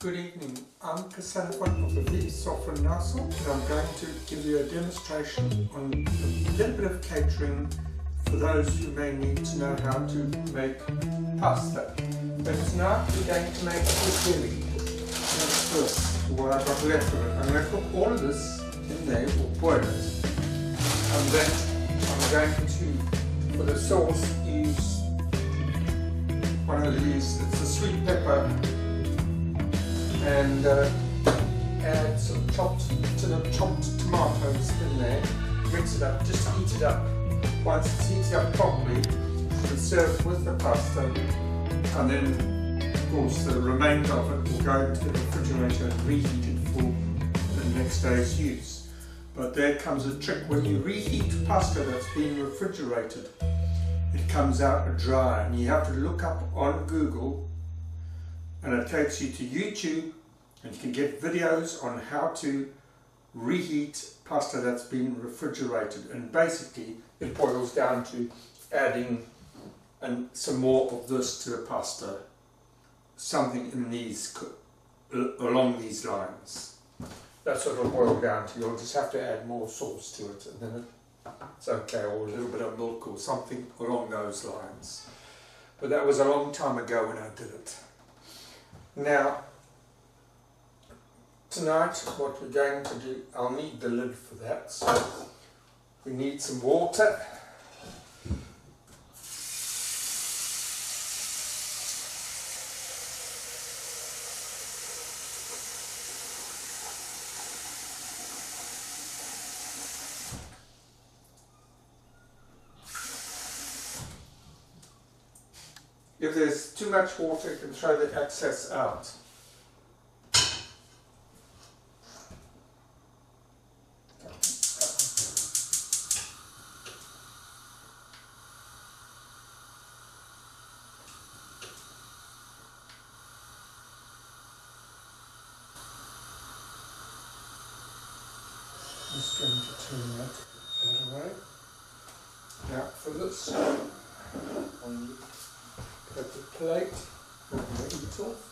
Good evening, I'm Cassandra of Oviduis-Sophron-Naso, and I'm going to give you a demonstration on a little bit of catering for those who may need to know how to make pasta. But tonight we're going to make catering. That's first, what I've got left of it. I'm going to put all of this in there, or boil it. And then I'm going to, for the sauce, use one of these, it's a sweet pepper, and add some chopped tomatoes in there, mix it up, just heat it up. Once it's heated up properly, it's served with the pasta, and then of course the remainder of it will go into the refrigerator and reheated for the next day's use. But there comes a trick: when you reheat pasta that's been refrigerated, it comes out dry, and you have to look up on Google, and it takes you to YouTube, and you can get videos on how to reheat pasta that's been refrigerated. And basically it boils down to adding some more of this to the pasta, something in these, along these lines. That's what it'll boil down to. You'll just have to add more sauce to it, and then it's okay, or a little bit of milk or something along those lines. But that was a long time ago when I did it. Now, tonight what we're going to do, I'll need the lid for that, so we need some water. If there's too much water, you can throw the excess out. I'm just going to turn that away. Now for this, I'll need the plate, I'm going to eat off.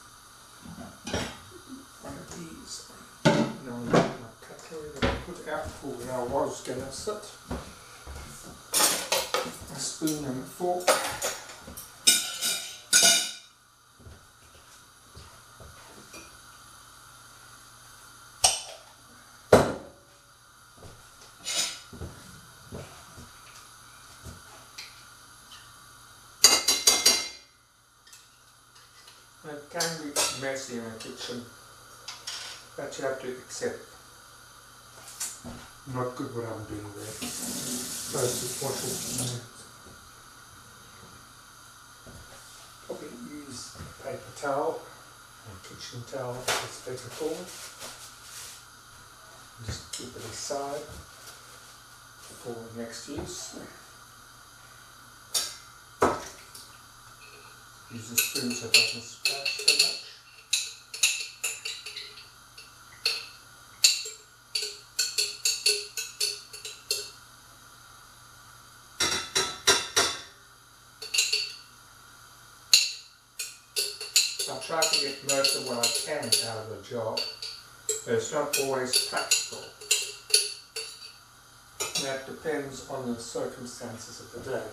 One of these. Now I'll get my cutlery that I put out for where I was going to sit. A spoon and a fork. It can be messy in a kitchen, but you have to accept. Not good what I'm doing there. So just wash it. Probably use a paper towel or kitchen towel if it's better for it. Just keep it aside for next use. Use a spoon so it doesn't splash so much. I try to get most of what I can out of the job, but it's not always practical. And that depends on the circumstances of the day.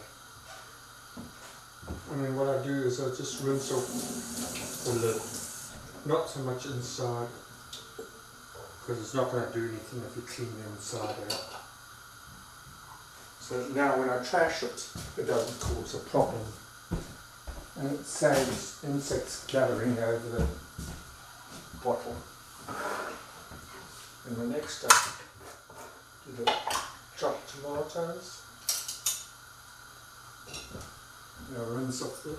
I mean, what I do is I just rinse off the lid, not so much inside, because it's not going to do anything if you clean the inside out. So now when I trash it, it doesn't cause a problem, and it saves insects gathering over the bottle. And the next step, do the chopped tomatoes. Now rinse off the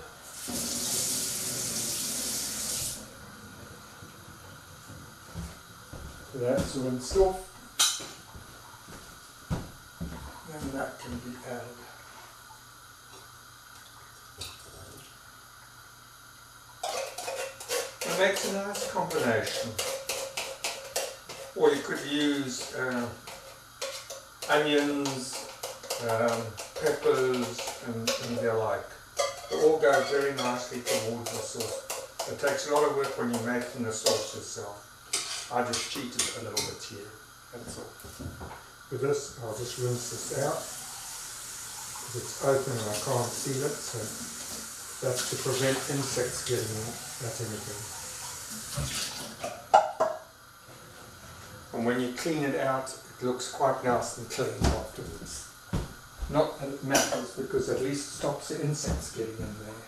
so that's rinsed off, and that can be added. It makes a nice combination. Or you could use onions, peppers and the like. They all go very nicely towards the sauce. It takes a lot of work when you're making the sauce yourself. I just cheated a little bit here, that's all. With this, I'll just rinse this out, because it's open and I can't seal it, so that's to prevent insects getting at anything. And when you clean it out, it looks quite nice and clean afterwards. Not that it matters, because at least it stops the insects getting in there.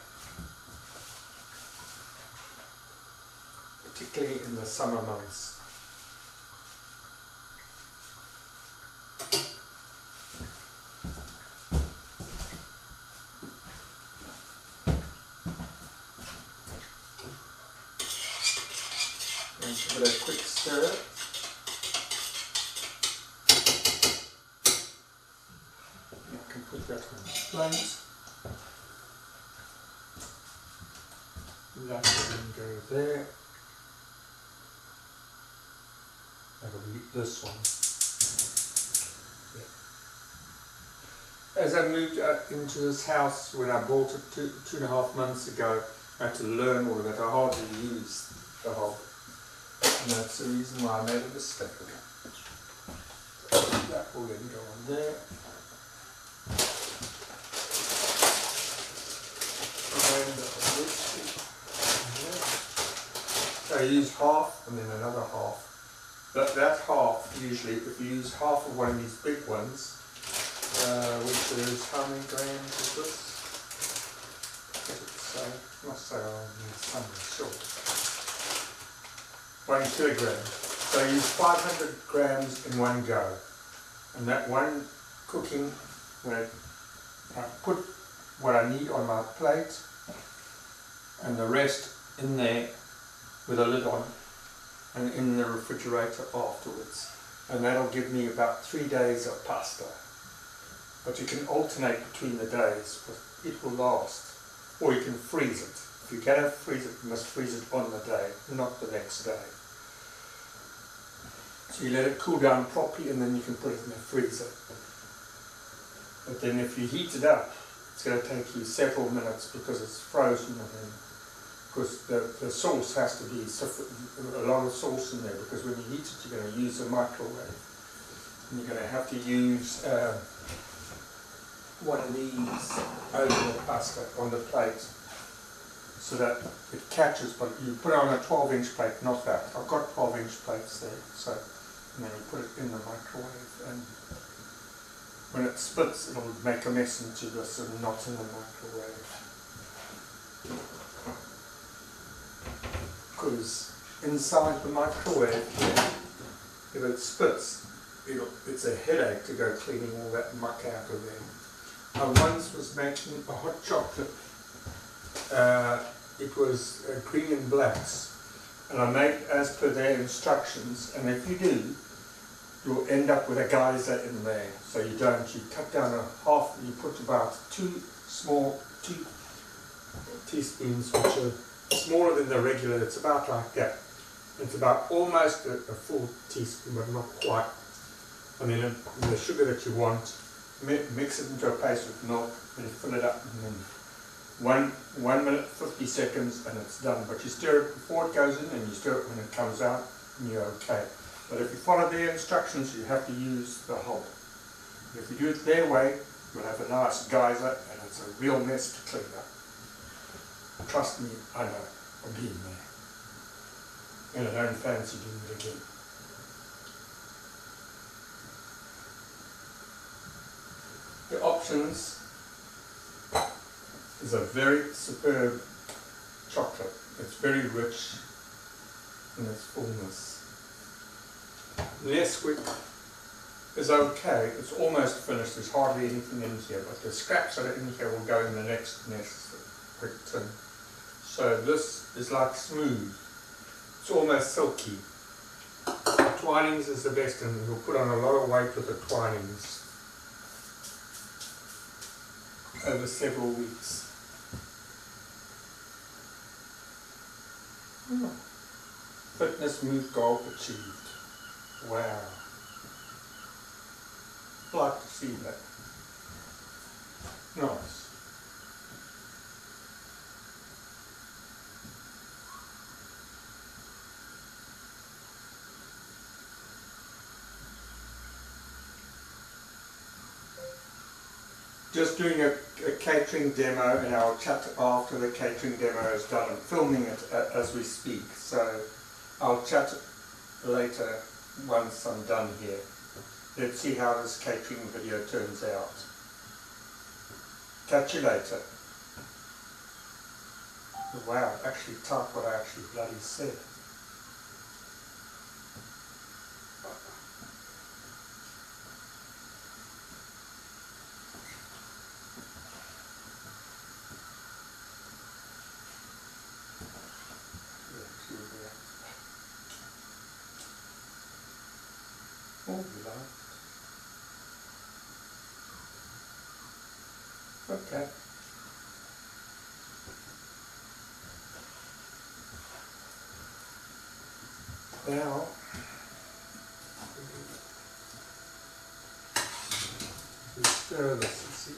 Particularly in the summer months. And give it a quick stir. I can put that on the plate. That will go there. That'll be this one. Yeah. As I moved into this house, when I bought it 2.5 months ago, I had to learn all of it. I hardly used the hob. And that's the reason why I made a mistake. That will then go on there. So I use half and then another half. That half, usually, if you use half of one of these big ones, which is, how many grams is this? I must say I'll need something short. 1 kilogram. So I use 500 grams in one go. And that one cooking, when I put what I need on my plate, and the rest in there with a lid on, and in the refrigerator afterwards. And that'll give me about 3 days of pasta. But you can alternate between the days, but it will last. Or you can freeze it. If you cannot freeze it, you must freeze it on the day, not the next day. So you let it cool down properly and then you can put it in the freezer. But then if you heat it up, it's going to take you several minutes because it's frozen, and then because the sauce has to be a lot of sauce in there, because when you heat it you're going to use a microwave, and you're going to have to use one of these over the pasta on the plate so that it catches, but you put it on a 12-inch plate, not that. I've got 12-inch plates there, so, and then you put it in the microwave, and when it splits it'll make a mess into this and not in the microwave. Because inside the microwave, if it splits, it's a headache to go cleaning all that muck out of there. I once was making a hot chocolate. It was green and blacks, and I made as per their instructions, and if you do, you'll end up with a geyser in there. So you don't, you cut down a half, you put about 2 teaspoons, which are smaller than the regular. It's about like that. It's about almost a full teaspoon, but not quite. And then the sugar that you want, mix it into a paste with milk, and you fill it up, and then 1 minute 50 seconds and it's done. But you stir it before it goes in, and you stir it when it comes out, and you're okay. But if you follow their instructions, you have to use the hob. If you do it their way, you'll have a nice geyser, and it's a real mess to clean up. Trust me, I know. I've been there. And I don't fancy doing it again. The options is a very superb chocolate. It's very rich in its fullness. Nesquik is okay. It's almost finished. There's hardly anything in here, but the scraps that are in here will go in the next quick tin. So this is like smooth. It's almost silky. Twinings is the best, and you'll put on a lot of weight with the twinings over several weeks. Fitness mood goal achieved. Wow. I'd like to see that. Nice. just doing a catering demo, and I'll chat after the catering demo is done. I'm filming it as we speak, so I'll chat later once I'm done here. Let's see how this catering video turns out. Catch you later. Wow, actually type what I actually bloody said. Oh, okay. Now, we stir this, you see,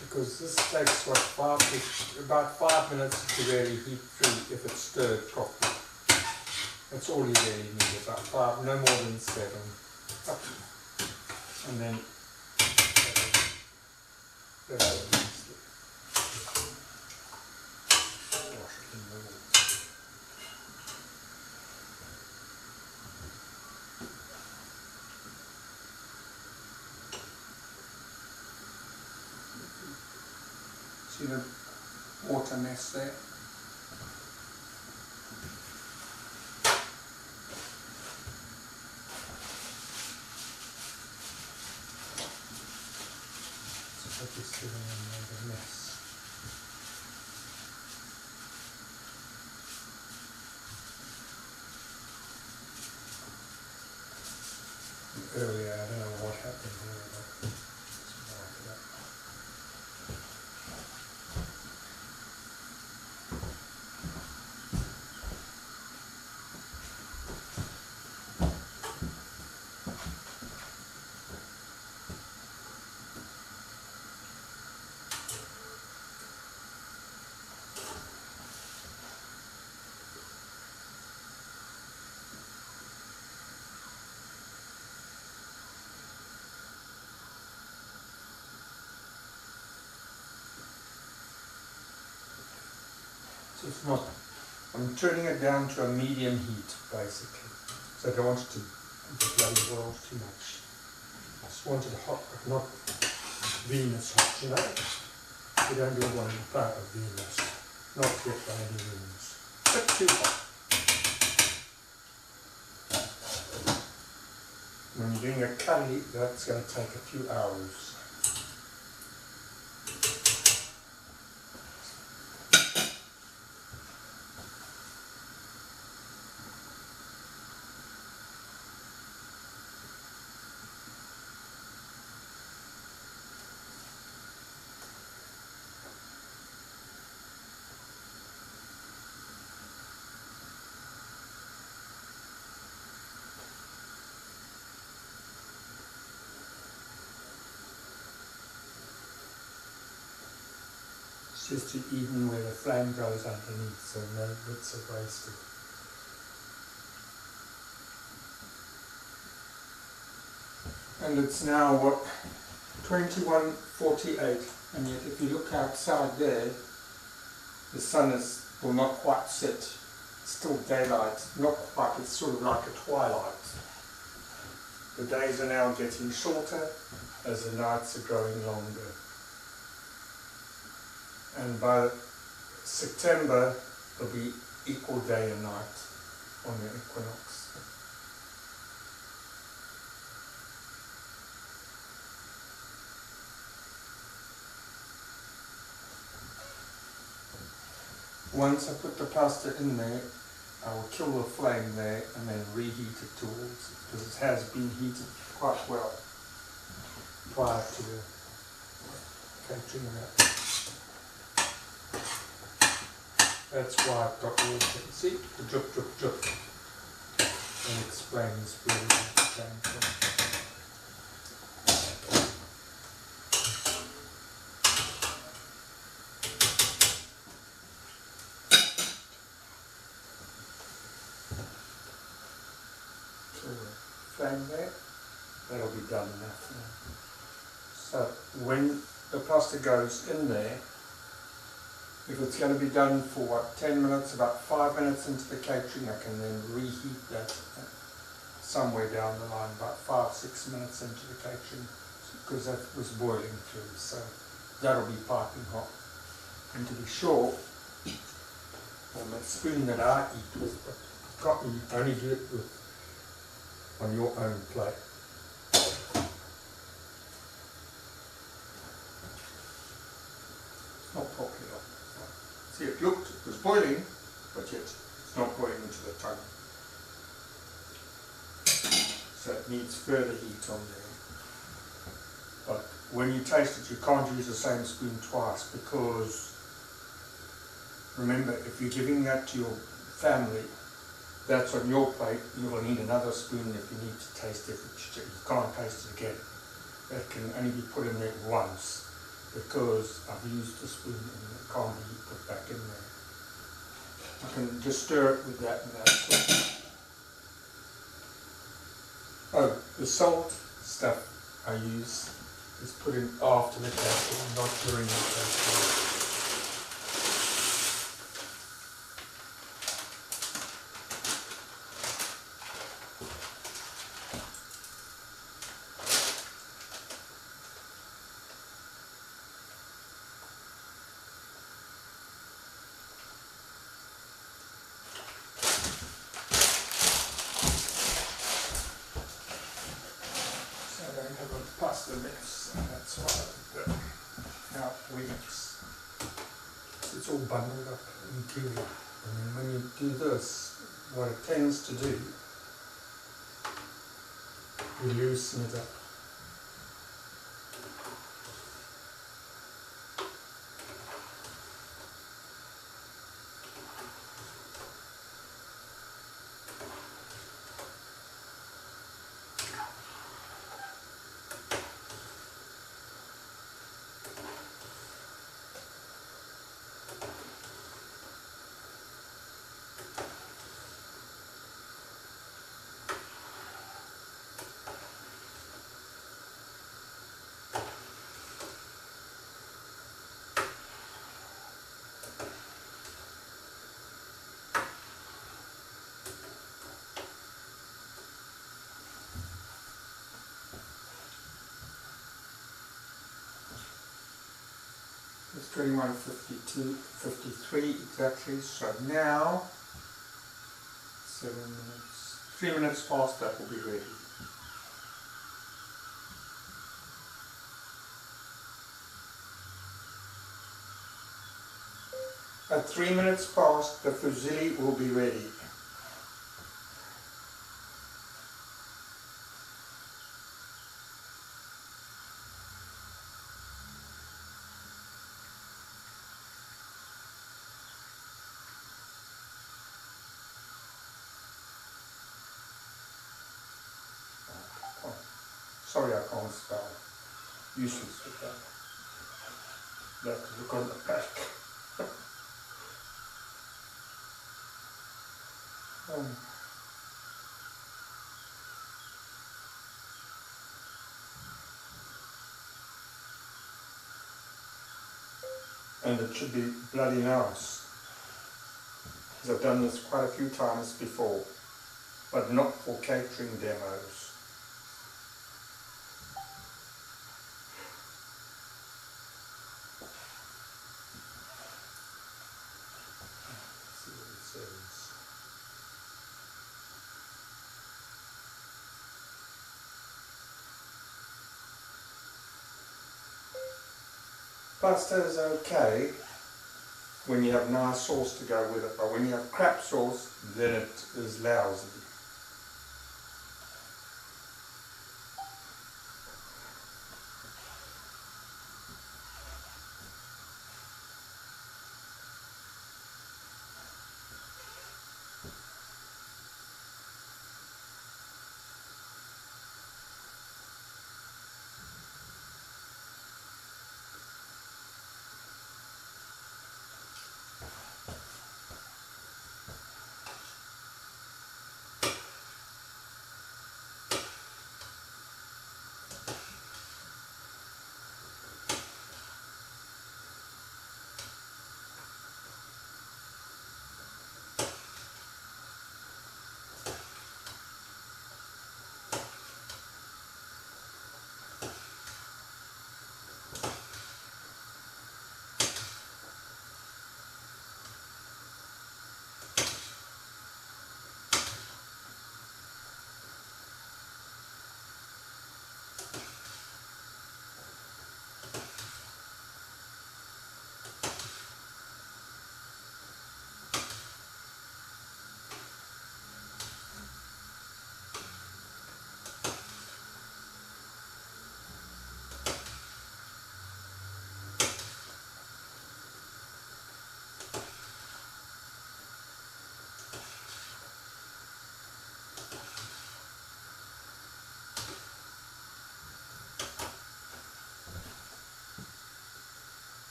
because this takes about 5 minutes to really heat through if it's stirred properly. That's all you really need, about 5, no more than 7. Up. And then wash it in the water. See the water mess there? Just giving them a mess. Earlier, I don't know what happened here, but just wipe it up. So it's not, I'm turning it down to a medium heat basically. So I don't want it to bloody boil too much. I just want it hot, but not Venus hot, you know? You don't do one part of Venus. Not yet by any means. But too hot. When you're doing a curry, that's going to take a few hours. Just to even where the flame goes underneath, so no bits are wasted. And it's now what, 21:48, and yet if you look outside there, the sun will not quite set. It's still daylight, not quite, it's sort of like a twilight. The days are now getting shorter as the nights are growing longer. And by September, it'll be equal day and night on the equinox. Once I put the pasta in there, I will kill the flame there and then reheat it towards, because it has been heated quite well prior to the catering that. That's why I've got water. See, the drip, drip, drip. And explains where it came from. So, flame there. That'll be done enough now. So when the pasta goes in there, if it's going to be done for what, 10 minutes, about 5 minutes into the catering, I can then reheat that somewhere down the line, about 5-6 minutes into the catering, because that was boiling through, so that'll be piping hot. And to be sure, on that spoon that I eat with, but you only do it with, on your own plate. It's not properly on. See, it was boiling, but yet it's not boiling into the tongue. So it needs further heat on there. But when you taste it, you can't use the same spoon twice, because remember, if you're giving that to your family, that's on your plate. You will need another spoon if you need to taste it. You can't taste it again. That can only be put in there once, because I've used the spoon and it can't be put back in there. I can just stir it with that and that. Oh, the salt stuff I use is put in after the catering, not during the catering. Pasta mix, and that's why now we mix. It's all bundled up into it. And then when you do this, what it tends to do, you loosen it up. It's 21:53 exactly, so now 7 minutes, 3 minutes past that will be ready. At 3 minutes past, the fusilli will be ready. Sorry, I can't spell. Useless with that. Let's look on the back. And it should be bloody nice. Because I've done this quite a few times before, but not for catering demos. Pasta is okay when you have nice sauce to go with it, but when you have crap sauce, then it is lousy.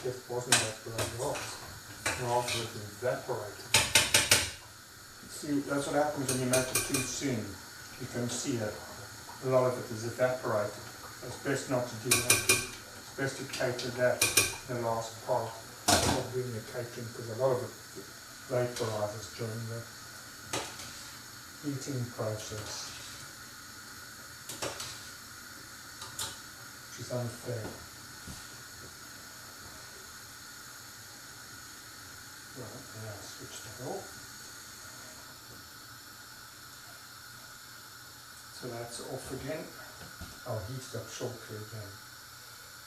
just wasn't that bloody hot. And after it evaporated. See, that's what happens when you make it too soon. You can see that a lot of it is evaporated. It's best not to do that. It's best to cater that the last part of doing the catering, because a lot of it vaporizes during the heating process, which is unfair. Right, now switch that off. So that's off again. I'll heat it up shortly again.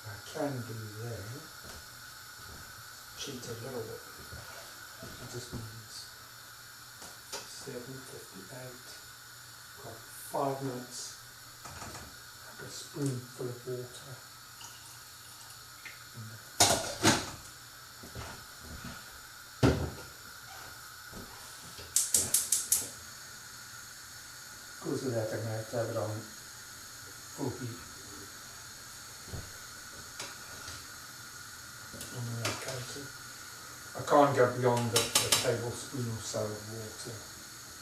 I can do there, cheat a little bit. It just means 7:58. Got 5 minutes. Like a spoonful of water. Because of that, I'm going to have it on full heat. I can't go beyond the tablespoon or so of water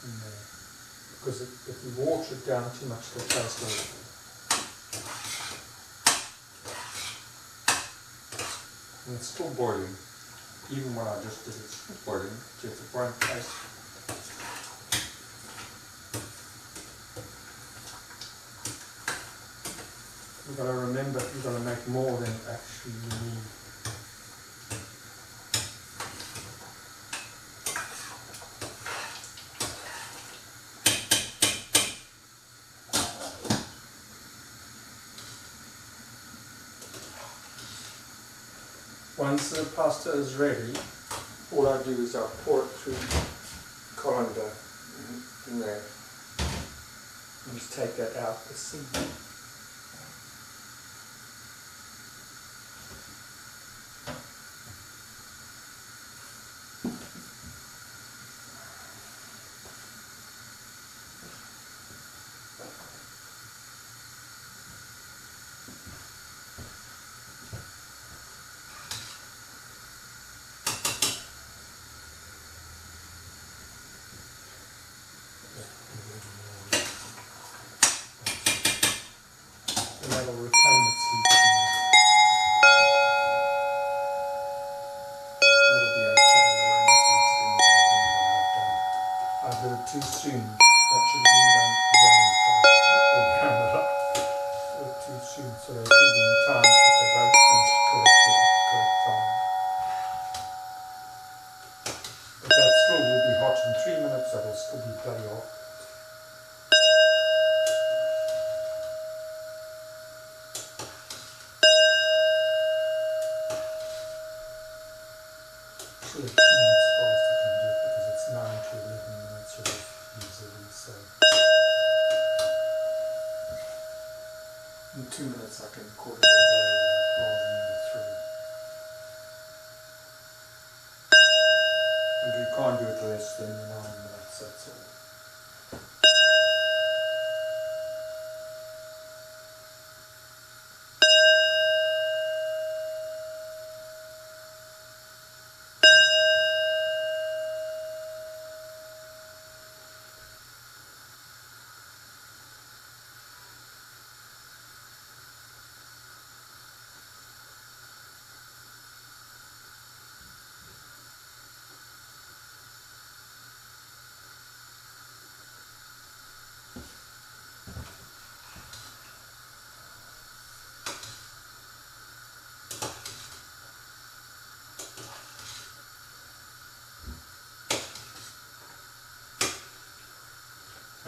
in there, because if you water it down too much, it'll taste awful. And it's still boiling, even when I just did it, it's still boiling, just it won't taste. You've got to remember, you've got to make more than actually you need. Once the pasta is ready, all I do is I pour it through colander in there and just take that out the seed. And that will retain its heat. That'll be okay. I did it too soon. That should have been done down the too soon, so they're keeping time that they both finish correctly at the correct time. But that still will be hot in 3 minutes, that will still be bloody hot. Actually 2 minutes fast I can do it, because it's 9 to 11 minutes off easily, so in 2 minutes I can call it a day rather than the 3. And you can't do it less than 9 minutes, that's all.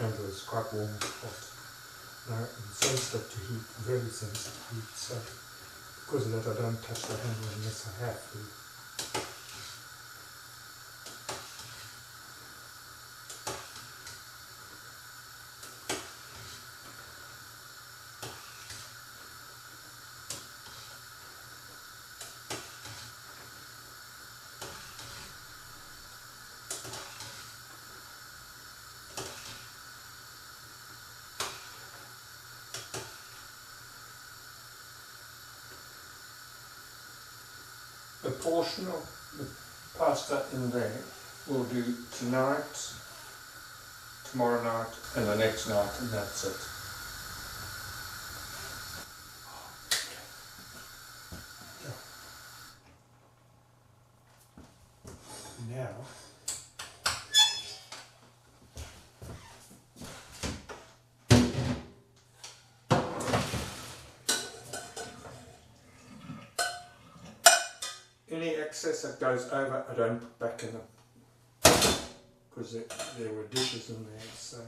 And it was quite warm and hot. Now I'm sensitive to heat, very sensitive to heat, so because of that I don't touch the handle unless I have to. But portion of the pasta in there we'll do tonight, tomorrow night and the next night, and that's it. Now any excess that goes over I don't put back in them, because there were dishes in there, so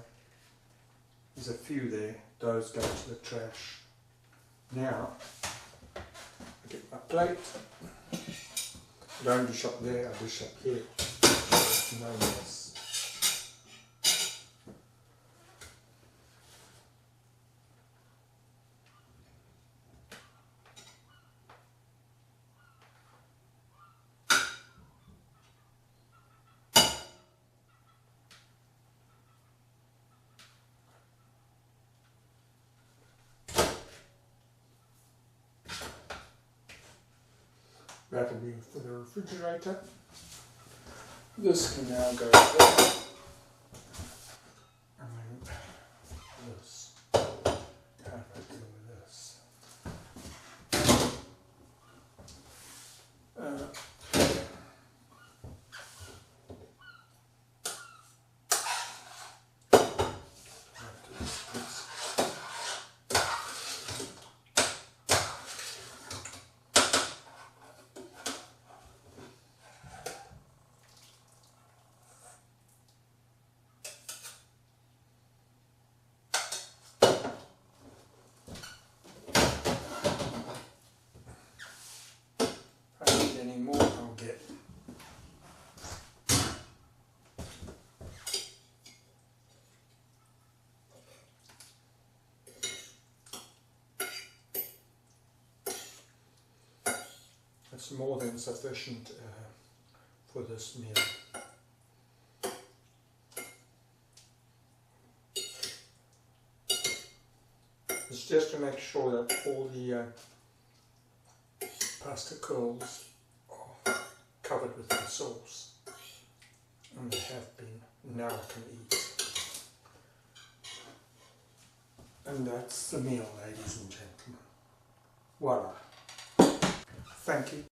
there's a few there, those go to the trash. Now I get my plate, I don't dish up there, I dish up here, no mess. That'll be for the refrigerator. This can now go there. And then this. How do I deal with this? Any more I'll get. That's more than sufficient for this meal. It's just to make sure that all the pasta curls covered with the sauce, and they have been. Now I can eat. And that's the meal, ladies and gentlemen. Voila. Thank you.